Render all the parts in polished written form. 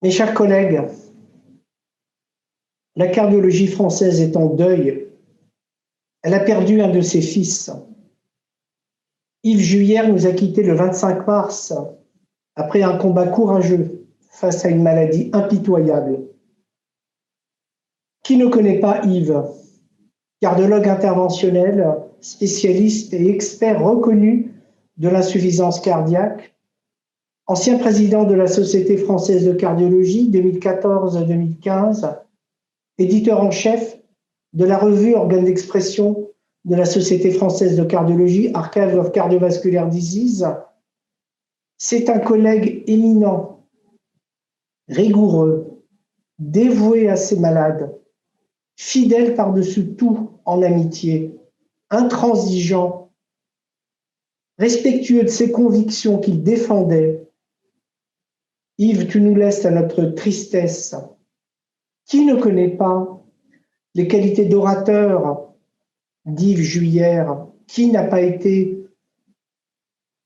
Mes chers collègues, la cardiologie française est en deuil. Elle a perdu un de ses fils. Yves Juillère nous a quittés le 25 mars après un combat courageux face à une maladie impitoyable. Qui ne connaît pas Yves? Cardiologue interventionnel, spécialiste et expert reconnu de l'insuffisance cardiaque, ancien président de la Société française de cardiologie 2014-2015, éditeur en chef de la revue Organes d'expression de la Société française de cardiologie, Archives of Cardiovascular Disease. C'est un collègue éminent, rigoureux, dévoué à ses malades, fidèle par-dessus tout en amitié, intransigeant, respectueux de ses convictions qu'il défendait. Yves, tu nous laisses à notre tristesse. Qui ne connaît pas les qualités d'orateur d'Yves Juillère? Qui n'a pas été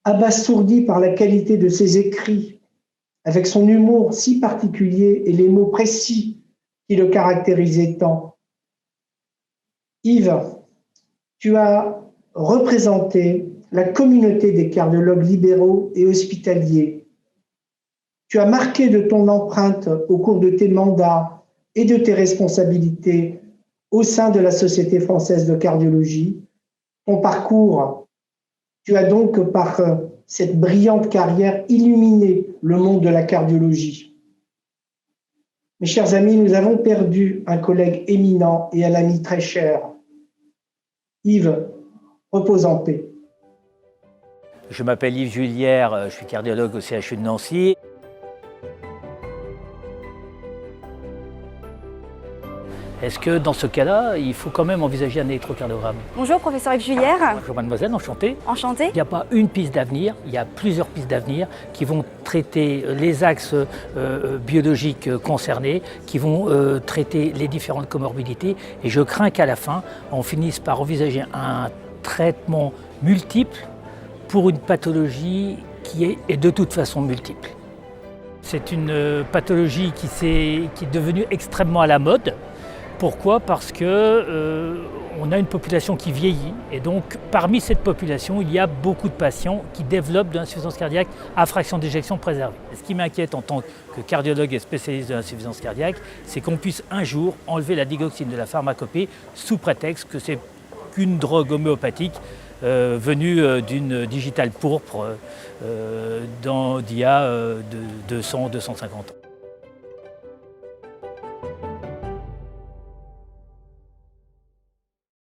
abasourdi par la qualité de ses écrits, avec son humour si particulier et les mots précis qui le caractérisaient tant? Yves, tu as représenté la communauté des cardiologues libéraux et hospitaliers. Tu as marqué de ton empreinte au cours de tes mandats et de tes responsabilités au sein de la Société française de cardiologie. Ton parcours, tu as donc par cette brillante carrière illuminé le monde de la cardiologie. Mes chers amis, nous avons perdu un collègue éminent et un ami très cher. Yves, repose en paix. Je m'appelle Yves Juillère, je suis cardiologue au CHU de Nancy. Est-ce que dans ce cas-là, il faut quand même envisager un électrocardiogramme? Bonjour, professeur Yves Juillère. Bonjour mademoiselle, enchanté. Enchanté. Il n'y a pas une piste d'avenir, il y a plusieurs pistes d'avenir qui vont traiter les axes biologiques concernés, qui vont traiter les différentes comorbidités. Et je crains qu'à la fin, on finisse par envisager un traitement multiple pour une pathologie qui est de toute façon multiple. C'est une pathologie qui est devenue extrêmement à la mode. Pourquoi? Parce que on a une population qui vieillit et donc parmi cette population, il y a beaucoup de patients qui développent de l'insuffisance cardiaque à fraction d'éjection préservée. Et ce qui m'inquiète en tant que cardiologue et spécialiste de l'insuffisance cardiaque, c'est qu'on puisse un jour enlever la digoxine de la pharmacopée sous prétexte que c'est qu'une drogue homéopathique venue d'une digitale pourpre d'il y a 200-250 ans.